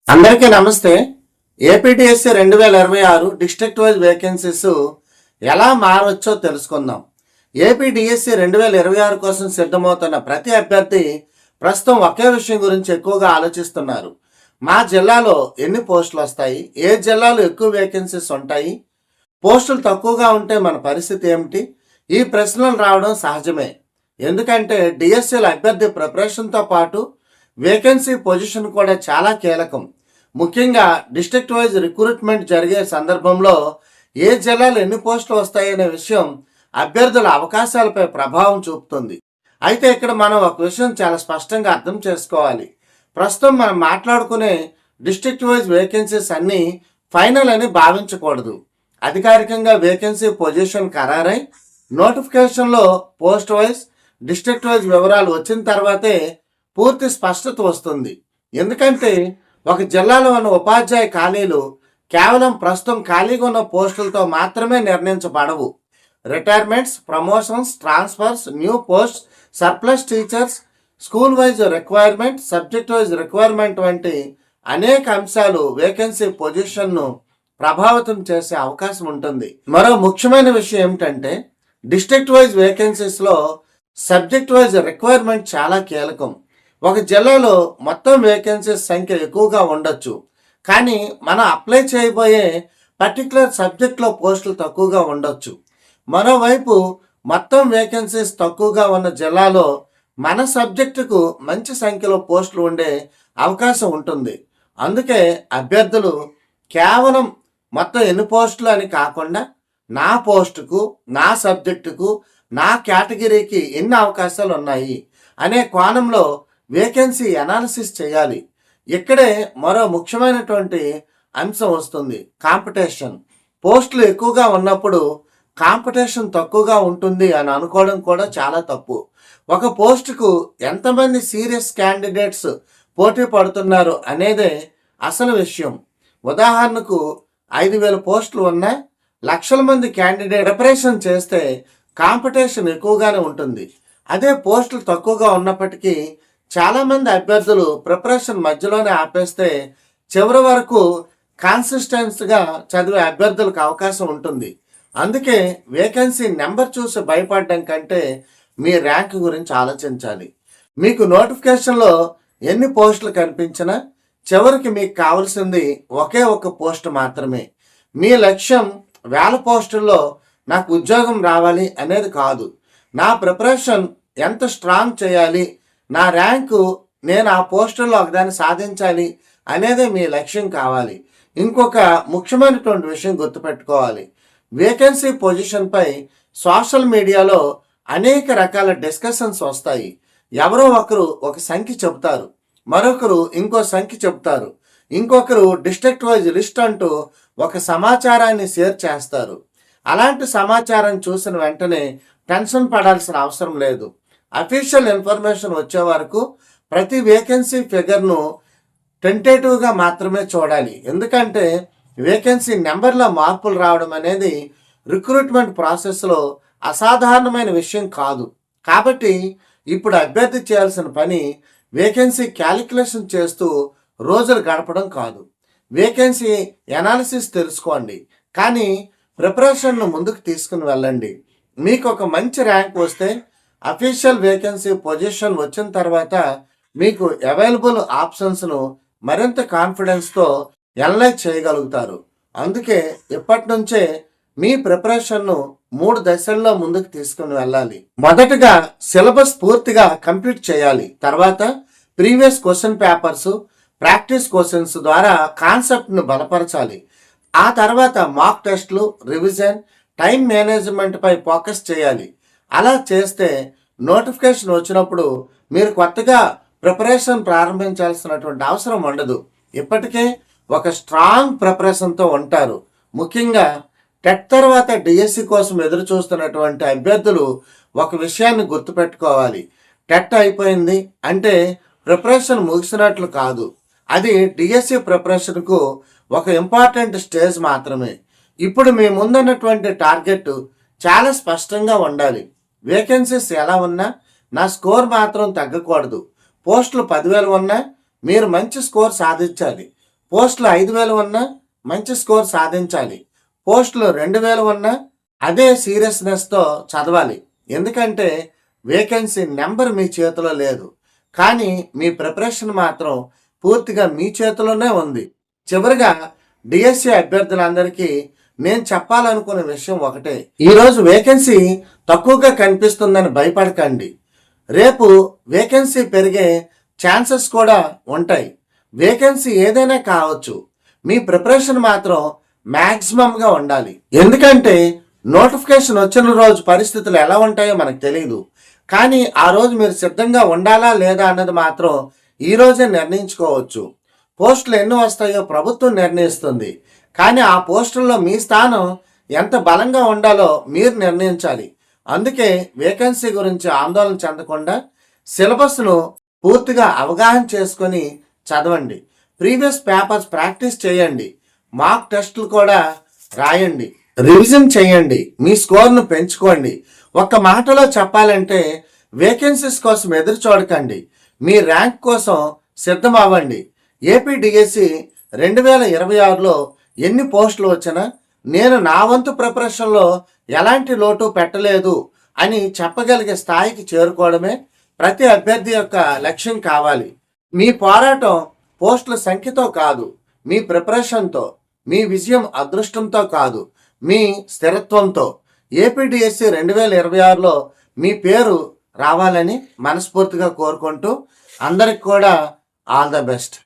అందరికీ నమస్తే. ఏపీటీఎస్సీ 2026 district wise vacancies ఎలా మారవచ్చో తెలుసుకుందాం. ఏపీటీఎస్సీ 2026 కోసం సిద్ధమవుతున్న ప్రతి అభ్యర్థి ప్రస్తుతం ఒకే విషయం గురించి ఎక్కువగా ఆలోచిస్తున్నారు. మా జిల్లాలో ఎన్ని పోస్టులు వస్తాయి, ఏ జిల్లాలో ఎక్కువ వేకెన్సీస్ ఉంటాయి, పోస్టులు తక్కువగా ఉంటే మన పరిస్థితి ఏమిటి? ఈ ప్రశ్నలు రావడం సహజమే. ఎందుకంటే డిఎస్సీల అభ్యర్థి ప్రిపరేషన్తో పాటు వేకెన్సీ పొజిషన్ కూడా చాలా కీలకం. ముఖ్యంగా డిస్ట్రిక్ట్ వైజ్ రిక్రూట్మెంట్ జరిగే సందర్భంలో ఏ జిల్లాలో ఎన్ని పోస్టులు వస్తాయనే విషయం అభ్యర్థుల అవకాశాలపై ప్రభావం చూపుతుంది. అయితే ఇక్కడ మనం ఒక విషయం చాలా స్పష్టంగా అర్థం చేసుకోవాలి. ప్రస్తుతం మనం మాట్లాడుకునే డిస్ట్రిక్ట్ వైజ్ వేకెన్సీస్ అన్నీ ఫైనల్ అని భావించకూడదు. అధికారికంగా వేకెన్సీ పొజిషన్ ఖరారై నోటిఫికేషన్లో పోస్ట్ వైజ్ డిస్ట్రిక్ట్ వైజ్ వివరాలు వచ్చిన తర్వాతే పూర్తి స్పష్టత వస్తుంది. ఎందుకంటే ఒక జిల్లాలో ఉన్న ఉపాధ్యాయ ఖాళీలు కేవలం ప్రస్తుతం ఖాళీగా ఉన్న పోస్టులతో మాత్రమే నిర్ణయించబడవు. Retirements, promotions, transfers, new post, surplus teachers, school wise requirement, subject wise requirement వంటి అనేక అంశాలు వేకెన్సీ పొజిషన్ను ప్రభావితం చేసే అవకాశం ఉంటుంది. మరో ముఖ్యమైన విషయం ఏమిటంటే డిస్ట్రిక్ట్ వైజ్ వేకెన్సీస్లో సబ్జెక్ట్ వైజ్ రిక్వైర్మెంట్ చాలా కీలకం. ఒక జిల్లాలో మొత్తం వేకెన్సీస్ సంఖ్య ఎక్కువగా ఉండొచ్చు, కానీ మనం అప్లై చేయబోయే పర్టికులర్ సబ్జెక్ట్లో పోస్టులు తక్కువగా ఉండొచ్చు. మరోవైపు మొత్తం వేకెన్సీస్ తక్కువగా ఉన్న జిల్లాలో మన సబ్జెక్టుకు మంచి సంఖ్యలో పోస్టులు ఉండే అవకాశం ఉంటుంది. అందుకే అభ్యర్థులు కేవలం మొత్తం ఎన్ని పోస్టులు అని కాకుండా నా పోస్టుకు, నా సబ్జెక్టుకు, నా కేటగిరీకి ఎన్ని అవకాశాలు ఉన్నాయి అనే కోణంలో వేకెన్సీ అనాలిసిస్ చేయాలి. ఇక్కడే మరో ముఖ్యమైనటువంటి అంశం వస్తుంది, కాంపిటీషన్. పోస్టులు ఎక్కువగా ఉన్నప్పుడు కాంపిటీషన్ తక్కువగా ఉంటుంది అని అనుకోవడం కూడా చాలా తప్పు. ఒక పోస్టుకు ఎంతమంది సీరియస్ క్యాండిడేట్స్ పోటీ పడుతున్నారు అనేదే అసలు విషయం. ఉదాహరణకు 5,000 పోస్టులు ఉన్న లక్షల మంది క్యాండిడేట్ ప్రిపరేషన్ చేస్తే కాంపిటీషన్ ఎక్కువగానే ఉంటుంది. అదే పోస్టులు తక్కువగా ఉన్నప్పటికీ చాలామంది అభ్యర్థులు ప్రిపరేషన్ మధ్యలోనే ఆపేస్తే చివరి వరకు కాన్సిస్టెన్స్గా చదివే అభ్యర్థులకు అవకాశం ఉంటుంది. అందుకే వేకెన్సీ నెంబర్ చూసి భయపడడం కంటే మీ ర్యాంక్ గురించి ఆలోచించాలి. మీకు నోటిఫికేషన్లో ఎన్ని పోస్టులు కనిపించినా చివరికి మీకు కావాల్సింది ఒకే ఒక పోస్ట్ మాత్రమే. మీ లక్ష్యం 1000 పోస్టుల్లో నాకు ఉద్యోగం రావాలి అనేది కాదు. నా ప్రిపరేషన్ ఎంత స్ట్రాంగ్ చేయాలి, నా ర్యాంకు నేను ఆ పోస్టుల్లో ఒకదాన్ని సాధించాలి అనేదే మీ లక్ష్యం కావాలి. ఇంకొక ముఖ్యమైనటువంటి విషయం గుర్తుపెట్టుకోవాలి. వేకెన్సీ పొజిషన్పై సోషల్ మీడియాలో అనేక రకాల డిస్కషన్స్ వస్తాయి. ఎవరో ఒకరు ఒక సంఖ్య చెబుతారు, మరొకరు ఇంకో సంఖ్య చెబుతారు, ఇంకొకరు డిస్ట్రిక్ట్ వైజ్ లిస్ట్ అంటూ ఒక సమాచారాన్ని షేర్ చేస్తారు. అలాంటి సమాచారం చూసిన వెంటనే టెన్షన్ పడాల్సిన అవసరం లేదు. అఫీషియల్ ఇన్ఫర్మేషన్ వచ్చే వరకు ప్రతి వేకెన్సీ ఫిగర్ను టెంటేటివ్గా మాత్రమే చూడాలి. ఎందుకంటే వేకెన్సీ నెంబర్లో మార్పులు రావడం అనేది రిక్రూట్మెంట్ ప్రాసెస్లో అసాధారణమైన విషయం కాదు. కాబట్టి ఇప్పుడు అభ్యర్థి చేయాల్సిన పని వేకెన్సీ క్యాలిక్యులేషన్ చేస్తూ రోజులు గడపడం కాదు. వేకెన్సీ అనాలిసిస్ తెలుసుకోండి, కానీ ప్రిపరేషన్ను ముందుకు తీసుకుని వెళ్ళండి. మీకు ఒక మంచి ర్యాంక్ వస్తే అఫీషియల్ వేకెన్సీ పొజిషన్ వచ్చిన తర్వాత మీకు అవైలబుల్ ఆప్షన్స్ను మరింత కాన్ఫిడెన్స్తో ఎనలైజ్ చేయగలుగుతారు. అందుకే ఇప్పటి నుంచే మీ ప్రిపరేషన్ను 3 దశల్లో ముందుకు తీసుకుని వెళ్ళాలి. మొదటగా సిలబస్ పూర్తిగా కంప్లీట్ చేయాలి. తర్వాత previous question papers, practice questions ద్వారా కాన్సెప్ట్ను బలపరచాలి. ఆ తర్వాత మాక్ టెస్ట్లు, రివిజన్, టైం మేనేజ్మెంట్పై ఫోకస్ చేయాలి. అలా చేస్తే నోటిఫికేషన్ వచ్చినప్పుడు మీరు కొత్తగా ప్రిపరేషన్ ప్రారంభించాల్సినటువంటి అవసరం ఉండదు. ఇప్పటికే ఒక స్ట్రాంగ్ ప్రిపరేషన్తో ఉంటారు. ముఖ్యంగా టెట్ తర్వాత డిఎస్సి కోసం ఎదురు చూస్తున్నటువంటి అభ్యర్థులు ఒక విషయాన్ని గుర్తుపెట్టుకోవాలి. టెట్ అయిపోయింది అంటే ప్రిపరేషన్ ముగిసినట్లు కాదు. అది డిఎస్సి ప్రిపరేషన్కు ఒక ఇంపార్టెంట్ స్టేజ్ మాత్రమే. ఇప్పుడు మీ ముందున్నటువంటి టార్గెట్ చాలా స్పష్టంగా ఉండాలి. వేకెన్సీస్ ఎలా ఉన్నా నా స్కోర్ మాత్రం తగ్గకూడదు. పోస్టులు 10,000 ఉన్నా మీరు మంచి స్కోర్ సాధించాలి. పోస్టులు 5,000 ఉన్నా మంచి స్కోర్ సాధించాలి. పోస్టులు 2,000 ఉన్నా అదే సీరియస్నెస్తో చదవాలి. ఎందుకంటే వేకెన్సీ నెంబర్ మీ చేతిలో లేదు, కానీ మీ ప్రిపరేషన్ మాత్రం పూర్తిగా మీ చేతిలోనే ఉంది. చివరిగా డిఎస్సి అభ్యర్థులందరికీ నేను చెప్పాలనుకున్న విషయం ఒకటే. ఈరోజు వేకెన్సీ తక్కువగా కనిపిస్తుందని భయపడకండి. రేపు వేకెన్సీ పెరిగే ఛాన్సెస్ కూడా ఉంటాయి. వేకెన్సీ ఏదైనా కావచ్చు, మీ ప్రిపరేషన్ మాత్రం మ్యాక్సిమంగా ఉండాలి. ఎందుకంటే నోటిఫికేషన్ వచ్చిన రోజు పరిస్థితులు ఎలా ఉంటాయో మనకు తెలియదు, కానీ ఆ రోజు మీరు సిద్ధంగా ఉండాలా లేదా అన్నది మాత్రం ఈ రోజే నిర్ణయించుకోవచ్చు. పోస్టులు ఎన్ని వస్తాయో ప్రభుత్వం నిర్ణయిస్తుంది, కానీ ఆ పోస్టుల్లో మీ స్థానం ఎంత బలంగా ఉండాలో మీరు నిర్ణయించాలి. అందుకే వేకెన్సీ గురించి ఆందోళన చెందకుండా సిలబస్ను పూర్తిగా అవగాహన చేసుకొని చదవండి. ప్రీవియస్ పేపర్స్ ప్రాక్టీస్ చేయండి. మాక్ టెస్టులు కూడా రాయండి. రివిజన్ చేయండి. మీ స్కోర్ను పెంచుకోండి. ఒక్క మాటలో చెప్పాలంటే వేకెన్సీస్ కోసం ఎదురు చూడకండి. మీ ర్యాంక్ కోసం సిద్ధం అవ్వండి. ఏపీ డిఎస్సి 2026లో ఎన్ని పోస్టులు వచ్చినా నేను నా వంతు ప్రిపరేషన్లో ఎలాంటి లోటు పెట్టలేదు అని చెప్పగలిగే స్థాయికి చేరుకోవడమే ప్రతి అభ్యర్థి యొక్క లక్ష్యం కావాలి. మీ పోరాటం పోస్టుల సంఖ్యతో కాదు, మీ ప్రిపరేషన్తో, మీ విజయం అదృష్టంతో కాదు, మీ స్థిరత్వంతో. ఏపీ డిఎస్సి 2026లో మీ పేరు రావాలని మనస్ఫూర్తిగా కోరుకుంటూ అందరికి కూడా ఆల్ ద బెస్ట్.